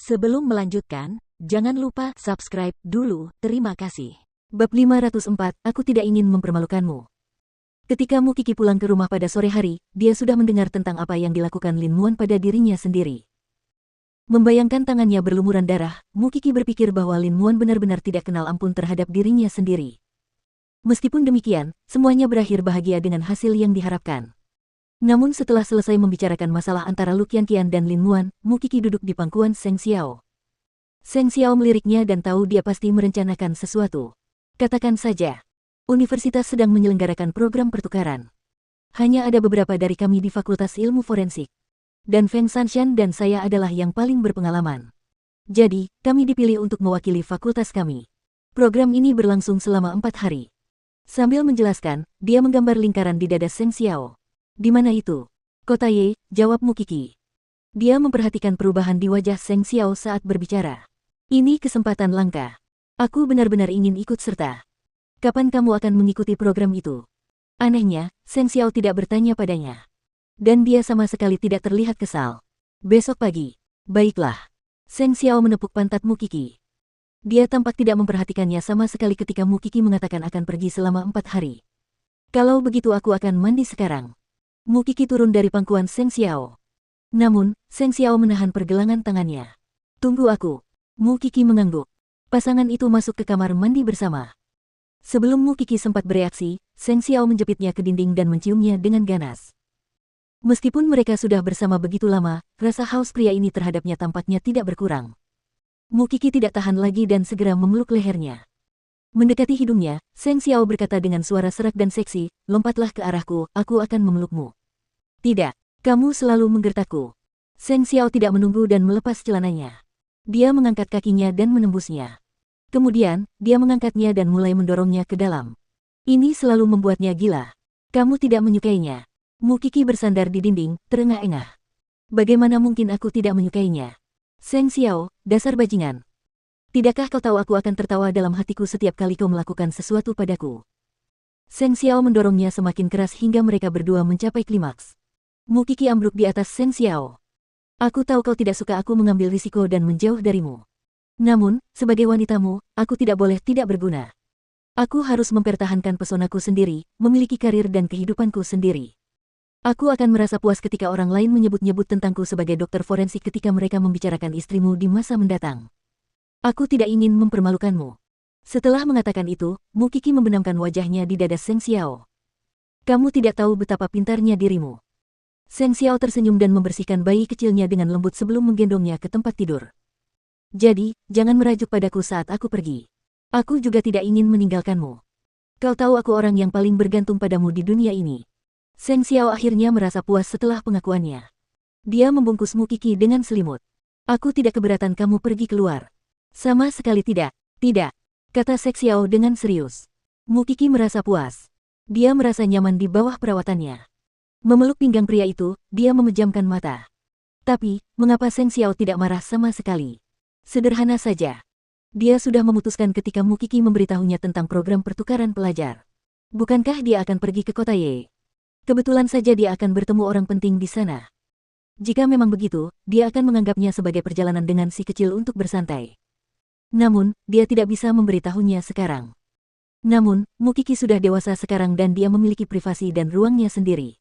Sebelum melanjutkan, jangan lupa subscribe dulu, terima kasih. Bab 504, Aku tidak ingin mempermalukanmu. Ketika Mu Qi pulang ke rumah pada sore hari, dia sudah mendengar tentang apa yang dilakukan Lin Muan pada dirinya sendiri. Membayangkan tangannya berlumuran darah, Mu Qi berpikir bahwa Lin Muan benar-benar tidak kenal ampun terhadap dirinya sendiri. Meskipun demikian, semuanya berakhir bahagia dengan hasil yang diharapkan. Namun setelah selesai membicarakan masalah antara Lu Qianqian dan Lin Muan, Mu Qi duduk di pangkuan Seng Xiao. Seng Xiao meliriknya dan tahu dia pasti merencanakan sesuatu. Katakan saja, universitas sedang menyelenggarakan program pertukaran. Hanya ada beberapa dari kami di Fakultas Ilmu Forensik. Dan Feng Shanshan dan saya adalah yang paling berpengalaman. Jadi, kami dipilih untuk mewakili fakultas kami. Program ini berlangsung selama 4 hari. Sambil menjelaskan, dia menggambar lingkaran di dada Seng Xiao. Di mana itu? Kota Ye, jawab Mu Qi. Dia memperhatikan perubahan di wajah Seng Xiao saat berbicara. Ini kesempatan langka. Aku benar-benar ingin ikut serta. Kapan kamu akan mengikuti program itu? Anehnya, Seng Xiao tidak bertanya padanya. Dan dia sama sekali tidak terlihat kesal. Besok pagi. Baiklah. Seng Xiao menepuk pantat Mu Qi. Dia tampak tidak memperhatikannya sama sekali ketika Mu Qi mengatakan akan pergi selama 4 hari. Kalau begitu aku akan mandi sekarang. Mu Qi turun dari pangkuan Seng Xiao. Namun, Seng Xiao menahan pergelangan tangannya. Tunggu aku. Mu Qi mengangguk. Pasangan itu masuk ke kamar mandi bersama. Sebelum Mu Qi sempat bereaksi, Seng Xiao menjepitnya ke dinding dan menciumnya dengan ganas. Meskipun mereka sudah bersama begitu lama, rasa haus pria ini terhadapnya tampaknya tidak berkurang. Mu Qi tidak tahan lagi dan segera memeluk lehernya. Mendekati hidungnya, Seng Xiao berkata dengan suara serak dan seksi, lompatlah ke arahku, aku akan memelukmu. Tidak, kamu selalu menggertakku. Seng Xiao tidak menunggu dan melepas celananya. Dia mengangkat kakinya dan menembusnya. Kemudian, dia mengangkatnya dan mulai mendorongnya ke dalam. Ini selalu membuatnya gila. Kamu tidak menyukainya. Mu Qi bersandar di dinding, terengah-engah. Bagaimana mungkin aku tidak menyukainya? Seng Xiao, dasar bajingan. Tidakkah kau tahu aku akan tertawa dalam hatiku setiap kali kau melakukan sesuatu padaku? Seng Xiao mendorongnya semakin keras hingga mereka berdua mencapai klimaks. Mu Qi ambruk di atas Seng Xiao. Aku tahu kau tidak suka aku mengambil risiko dan menjauh darimu. Namun, sebagai wanitamu, aku tidak boleh tidak berguna. Aku harus mempertahankan pesonaku sendiri, memiliki karir dan kehidupanku sendiri. Aku akan merasa puas ketika orang lain menyebut-nyebut tentangku sebagai dokter forensik ketika mereka membicarakan istrimu di masa mendatang. Aku tidak ingin mempermalukanmu. Setelah mengatakan itu, Mu Qi membenamkan wajahnya di dada Seng Xiao. Kamu tidak tahu betapa pintarnya dirimu. Seng Xiao tersenyum dan membersihkan bayi kecilnya dengan lembut sebelum menggendongnya ke tempat tidur. Jadi, jangan merajuk padaku saat aku pergi. Aku juga tidak ingin meninggalkanmu. Kau tahu aku orang yang paling bergantung padamu di dunia ini. Seng Xiao akhirnya merasa puas setelah pengakuannya. Dia membungkus Mu Qi dengan selimut. Aku tidak keberatan kamu pergi keluar. Sama sekali tidak. Tidak, kata Seng Xiao dengan serius. Mu Qi merasa puas. Dia merasa nyaman di bawah perawatannya. Memeluk pinggang pria itu, dia memejamkan mata. Tapi, mengapa Seng Xiao tidak marah sama sekali? Sederhana saja. Dia sudah memutuskan ketika Mu Qi memberitahunya tentang program pertukaran pelajar. Bukankah dia akan pergi ke kota Ye? Kebetulan saja dia akan bertemu orang penting di sana. Jika memang begitu, dia akan menganggapnya sebagai perjalanan dengan si kecil untuk bersantai. Namun, dia tidak bisa memberitahunya sekarang. Namun, Mu Qi sudah dewasa sekarang dan dia memiliki privasi dan ruangnya sendiri.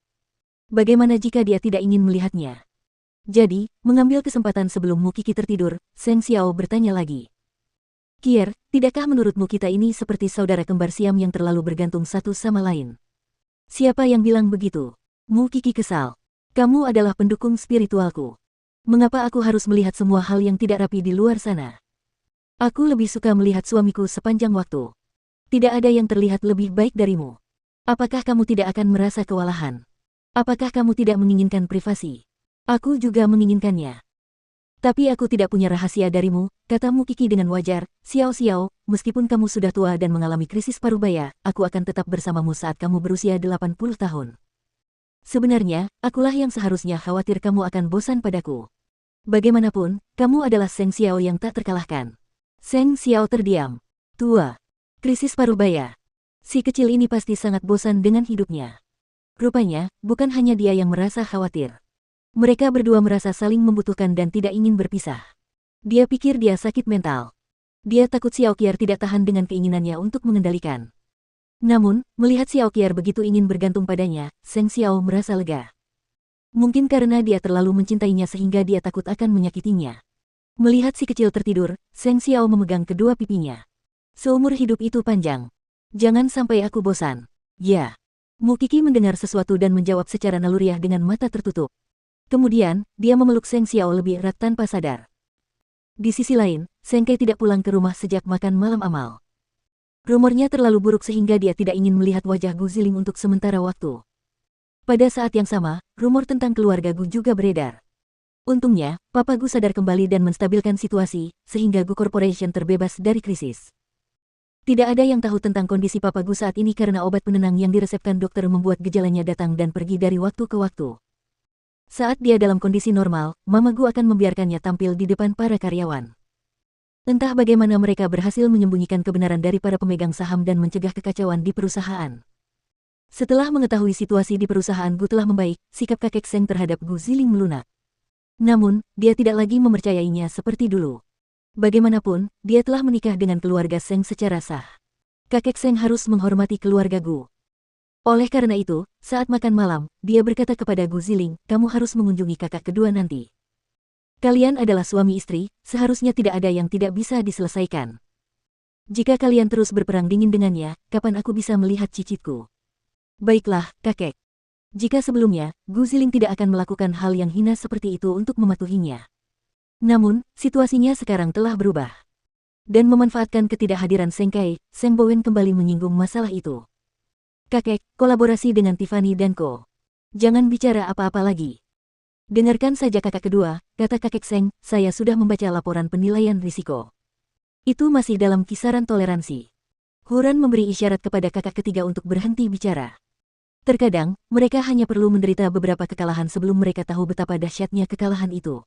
Bagaimana jika dia tidak ingin melihatnya? Jadi, mengambil kesempatan sebelum Mu Qi tertidur, Seng Xiao bertanya lagi. Kier, tidakkah menurutmu kita ini seperti saudara kembar siam yang terlalu bergantung satu sama lain? Siapa yang bilang begitu? Mu Qi kesal. Kamu adalah pendukung spiritualku. Mengapa aku harus melihat semua hal yang tidak rapi di luar sana? Aku lebih suka melihat suamiku sepanjang waktu. Tidak ada yang terlihat lebih baik darimu. Apakah kamu tidak akan merasa kewalahan? Apakah kamu tidak menginginkan privasi? Aku juga menginginkannya. Tapi aku tidak punya rahasia darimu, kata Mu Qi dengan wajar. Xiao Xiao, meskipun kamu sudah tua dan mengalami krisis parubaya, aku akan tetap bersamamu saat kamu berusia 80 tahun. Sebenarnya, akulah yang seharusnya khawatir kamu akan bosan padaku. Bagaimanapun, kamu adalah Seng Xiao yang tak terkalahkan. Seng Xiao terdiam. Tua. Krisis parubaya. Si kecil ini pasti sangat bosan dengan hidupnya. Rupanya, bukan hanya dia yang merasa khawatir. Mereka berdua merasa saling membutuhkan dan tidak ingin berpisah. Dia pikir dia sakit mental. Dia takut Xiaoqiar tidak tahan dengan keinginannya untuk mengendalikan. Namun, melihat Xiaoqiar begitu ingin bergantung padanya, Seng Xiao merasa lega. Mungkin karena dia terlalu mencintainya sehingga dia takut akan menyakitinya. Melihat si kecil tertidur, Seng Xiao memegang kedua pipinya. Seumur hidup itu panjang. Jangan sampai aku bosan. Ya. Mu Qi mendengar sesuatu dan menjawab secara naluriah dengan mata tertutup. Kemudian, dia memeluk Seng Xiao lebih erat tanpa sadar. Di sisi lain, Seng Kai tidak pulang ke rumah sejak makan malam amal. Rumornya terlalu buruk sehingga dia tidak ingin melihat wajah Gu Ziling untuk sementara waktu. Pada saat yang sama, rumor tentang keluarga Gu juga beredar. Untungnya, Papa Gu sadar kembali dan menstabilkan situasi, sehingga Gu Corporation terbebas dari krisis. Tidak ada yang tahu tentang kondisi Papa Gu saat ini karena obat penenang yang diresepkan dokter membuat gejalanya datang dan pergi dari waktu ke waktu. Saat dia dalam kondisi normal, Mama Gu akan membiarkannya tampil di depan para karyawan. Entah bagaimana mereka berhasil menyembunyikan kebenaran dari para pemegang saham dan mencegah kekacauan di perusahaan. Setelah mengetahui situasi di perusahaan Gu telah membaik, sikap kakek Seng terhadap Gu Ziling melunak. Namun, dia tidak lagi mempercayainya seperti dulu. Bagaimanapun, dia telah menikah dengan keluarga Seng secara sah. Kakek Seng harus menghormati keluarga Gu. Oleh karena itu, saat makan malam, dia berkata kepada Gu Ziling, kamu harus mengunjungi kakak kedua nanti. Kalian adalah suami istri, seharusnya tidak ada yang tidak bisa diselesaikan. Jika kalian terus berperang dingin dengannya, kapan aku bisa melihat cicitku? Baiklah, kakek. Jika sebelumnya, Gu Ziling tidak akan melakukan hal yang hina seperti itu untuk mematuhinya. Namun, situasinya sekarang telah berubah. Dan memanfaatkan ketidakhadiran Seng Kai, Seng Bowen kembali menyinggung masalah itu. Kakek, kolaborasi dengan Tiffany dan Co. Jangan bicara apa-apa lagi. Dengarkan saja kakak kedua, kata kakek Seng, saya sudah membaca laporan penilaian risiko. Itu masih dalam kisaran toleransi. Huran memberi isyarat kepada kakak ketiga untuk berhenti bicara. Terkadang, mereka hanya perlu menderita beberapa kekalahan sebelum mereka tahu betapa dahsyatnya kekalahan itu.